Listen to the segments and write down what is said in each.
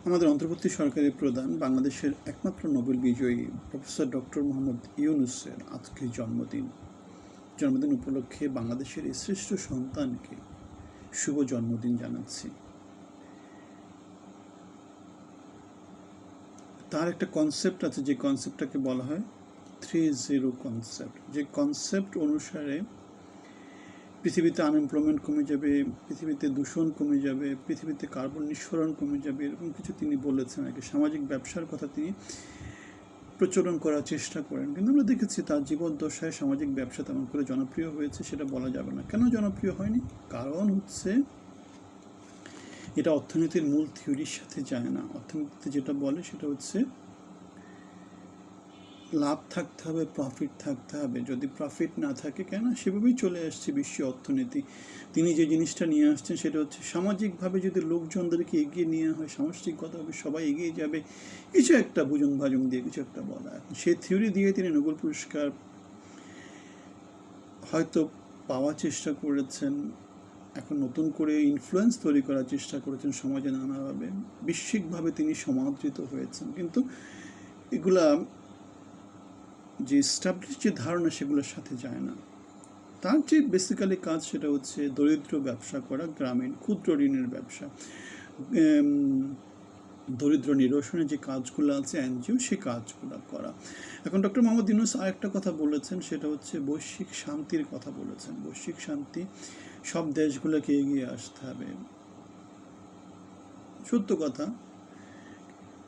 আমাদের অন্তর্বর্তী সরকারের প্রধান বাংলাদেশের একমাত্র নোবেল বিজয়ী প্রফেসর ডক্টর মোহাম্মদ ইউনূসের আজকে জন্মদিন উপলক্ষে বাংলাদেশের এই শ্রেষ্ঠ সন্তানকে শুভ জন্মদিন জানাচ্ছি। তার একটা কনসেপ্ট আছে, যে কনসেপ্টটাকে বলা হয় 3-0 কনসেপ্ট। যে কনসেপ্ট অনুসারে পৃথিবীতে আনএমপ্লয়মেন্ট কমে যাবে, পৃথিবীতে দূষণ কমে যাবে, পৃথিবীতে কার্বন নিঃসরণ কমে যাবে, এরকম কিছু তিনি বলেছেন আর কি। সামাজিক ব্যবসার কথা তিনি প্রচলন করার চেষ্টা করেন, কিন্তু আমরা দেখেছি তার জীবদ্দশায় সামাজিক ব্যবসা তেমন করে জনপ্রিয় হয়েছে সেটা বলা যাবে না। কেন জনপ্রিয় হয়নি? কারণ হচ্ছে এটা অর্থনীতির মূল থিওরির সাথে যায় না। অর্থনীতিতে যেটা বলে সেটা হচ্ছে লাভ থাকতে হবে, প্রফিট থাকতে হবে। যদি প্রফিট না থাকে, কেন সেভাবেই চলে আসছে বিশ্ব অর্থনীতি। তিনি যে জিনিসটা নিয়ে আসছেন সেটা হচ্ছে সামাজিকভাবে যদি লোকজনদেরকে এগিয়ে নিয়ে হয়, সামষ্টিকগতভাবে সবাই এগিয়ে যাবে, কিছু একটা বুঝন ভাজন দিয়ে কিছু একটা বলা। সেই থিওরি দিয়ে তিনি নোবেল পুরস্কার হয়তো পাওয়ার চেষ্টা করেছেন, এখন নতুন করে ইনফ্লুয়েন্স তৈরি করার চেষ্টা করেছেন সমাজে নানাভাবে, বৈশ্বিকভাবে তিনি সমাদৃত হয়েছেন। কিন্তু এগুলা যে এস্টাবলিশ যে ধারণা সেগুলোর সাথে যায় না। তার যে বেসিক্যালি কাজ সেটা হচ্ছে দরিদ্র ব্যবসা করা, গ্রামীণ ক্ষুদ্র ঋণের ব্যবসা, দরিদ্র নিরসনের যে কাজগুলো আছে এনজিও, সে কাজগুলো করা। এখন ডক্টর মোহাম্মদ ইউনূস আরেকটা কথা বলেছেন, সেটা হচ্ছে বৈশ্বিক শান্তির কথা বলেছেন। বৈশ্বিক শান্তি, সব দেশগুলোকে এগিয়ে আসতে হবে। সত্য কথা,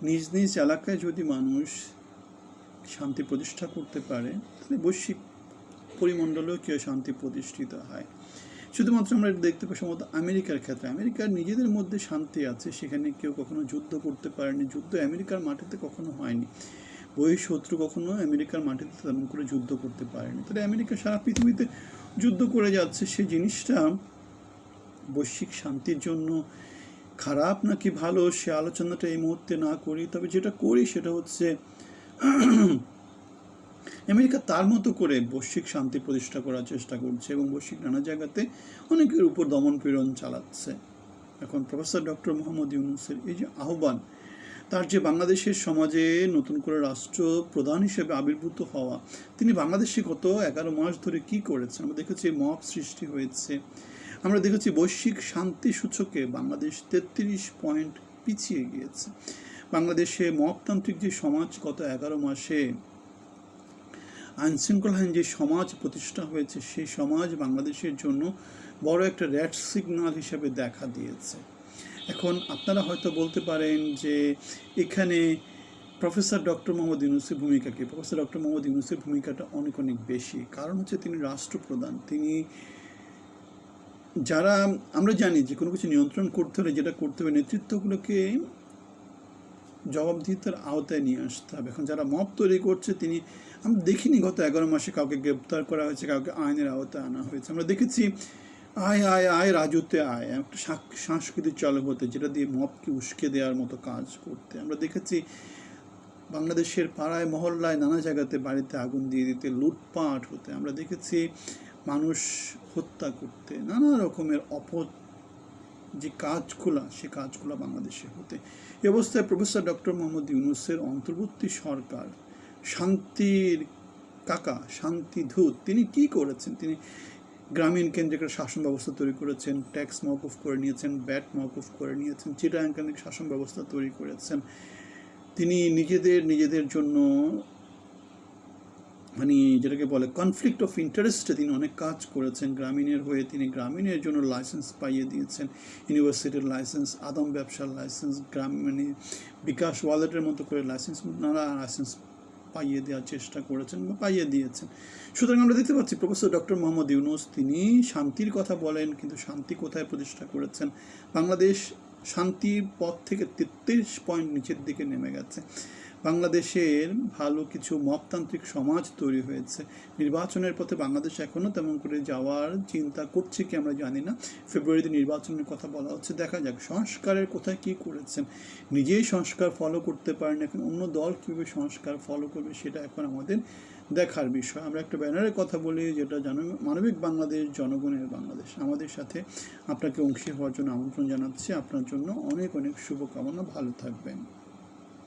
নিজ নিজ এলাকায় যদি মানুষ শান্তি প্রতিষ্ঠা করতে পারে, তাহলে বৈশ্বিক পরিমণ্ডলেও কেউ শান্তি প্রতিষ্ঠিত হয়। শুধুমাত্র আমরা দেখতে পাই সম্ভবত আমেরিকার ক্ষেত্রে, আমেরিকার নিজেদের মধ্যে শান্তি আছে, সেখানে কেউ কখনো যুদ্ধ করতে পারেনি। যুদ্ধ আমেরিকার মাটিতে কখনো হয়নি, বহিঃশত্রু কখনো আমেরিকার মাটিতে তেমন করে যুদ্ধ করতে পারেনি। তাহলে আমেরিকা সারা পৃথিবীতে যুদ্ধ করে যাচ্ছে, সেই জিনিসটা বৈশ্বিক শান্তির জন্য খারাপ নাকি ভালো সে আলোচনাটা এই মুহূর্তে না করি। তবে যেটা করি সেটা হচ্ছে আমেরিকা তার মতো করে বৈশ্বিক শান্তি প্রতিষ্ঠা করার চেষ্টা করছে এবং বৈশ্বিক নানা জায়গাতে অনেকের উপর দমন পীড়ন চালাচ্ছে। এখন প্রফেসর ডক্টর মোহাম্মদ ইউনূসের এই যে আহ্বান, তার যে বাংলাদেশের সমাজে নতুন করে রাষ্ট্র প্রধান হিসেবে আবির্ভূত হওয়া, তিনি বাংলাদেশে গত 11 মাস ধরে কি করেছেন? আমরা দেখেছি মব সৃষ্টি হয়েছে, আমরা দেখেছি বৈশ্বিক শান্তি সূচকে বাংলাদেশ 33 পয়েন্ট পিছিয়ে গিয়েছে। বাংলাদেশে মবতান্ত্রিক যে সমাজ গত 11 মাসে আইনশৃঙ্খলাহীন যে সমাজ প্রতিষ্ঠা হয়েছে, সেই সমাজ বাংলাদেশের জন্য বড় একটা রেড সিগন্যাল হিসেবে দেখা দিয়েছে। এখন আপনারা হয়তো বলতে পারেন যে এখানে প্রফেসর ডক্টর মোহাম্মদ ইউনূসের ভূমিকা কি? প্রফেসর ডক্টর মোহাম্মদ ইউনূসের ভূমিকাটা অনেক অনেক বেশি। কারণ হচ্ছে তিনি রাষ্ট্রপ্রধান। তিনি যারা আমরা জানি যে কোনো কিছু নিয়ন্ত্রণ করতে হলে যেটা করতে হবে, নেতৃত্বগুলোকে জবাবদিহিতার আওতায় নিয়ে আসতে হবে। এখন যারা মব তৈরি করছে, তিনি আমরা দেখিনি গত 11 মাসে কাউকে গ্রেপ্তার করা হয়েছে, কাউকে আইনের আওতায় আনা হয়েছে। আমরা দেখেছি আয় আয় আয় রাজুতে আয়, একটা সংস্কৃতি চালু হতে, যেটা দিয়ে মবকে উস্কে দেওয়ার মতো কাজ করতে। আমরা দেখেছি বাংলাদেশের পাড়ায় মহল্লায় নানা জায়গাতে বাড়িতে আগুন দিয়ে দিতে, লুটপাট হতে। আমরা দেখেছি মানুষ হত্যা করতে, নানা রকমের যে কাজগুলো, সে কাজগুলো বাংলাদেশে হতে। এ অবস্থায় প্রফেসর ডক্টর মোহাম্মদ ইউনূসের অন্তর্বর্তী সরকার শান্তির কাকা, শান্তিদূত, তিনি কি করেছেন? তিনি গ্রামীণ কেন্দ্রিক শাসন ব্যবস্থা তৈরি করেছেন, ট্যাক্স মওকুফ করে নিয়েছেন, ব্যাট মওকুফ করে নিয়েছেন, চিটাগাং কেন্দ্রিক শাসন ব্যবস্থা তৈরি করেছেন। তিনি নিজেদের জন্য মানে যেটাকে বলে কনফ্লিক্ট অফ ইন্টারেস্টে তিনি অনেক কাজ করেছেন। গ্রামীণের হয়ে তিনি গ্রামীণের জন্য লাইসেন্স পাইয়ে দিয়েছেন, ইউনিভার্সিটির লাইসেন্স, আদম ব্যবসার লাইসেন্স, বিকাশ ওয়ালেটের মতো করে লাইসেন্স, নানা লাইসেন্স পাইয়ে দেওয়ার চেষ্টা করেছেন বা পাইয়ে দিয়েছেন। সুতরাং আমরা দেখতে পাচ্ছি প্রফেসর ডক্টর মোহাম্মদ ইউনূস তিনি শান্তির কথা বলেন, কিন্তু শান্তি কোথায় প্রতিষ্ঠা করেছেন? বাংলাদেশ শান্তির পথ থেকে 33 পয়েন্ট নিচের দিকে নেমে গেছে। বাংলাদেশের ভালো কিছু মপতান্ত্রিক সমাজ তৈরি হয়েছে। নির্বাচনের পথে বাংলাদেশ এখনও তেমন করে যাওয়ার চিন্তা করছে কি আমরা জানি না। ফেব্রুয়ারিতে নির্বাচনের কথা বলা হচ্ছে, দেখা যাক সংস্কারের কোথায় কী করেছেন। নিজেই সংস্কার ফলো করতে পারেন, এখন অন্য দল কীভাবে সংস্কার ফলো করবে সেটা এখন আমাদের দেখার বিষয়। আমরা একটা ব্যানারের কথা বলি, যেটা মানবিক বাংলাদেশ, জনগণের বাংলাদেশ। আমাদের সাথে আপনাকে অংশী হওয়ার জন্য আমন্ত্রণ জানাচ্ছি। আপনার জন্য অনেক অনেক শুভকামনা, ভালো থাকবেন।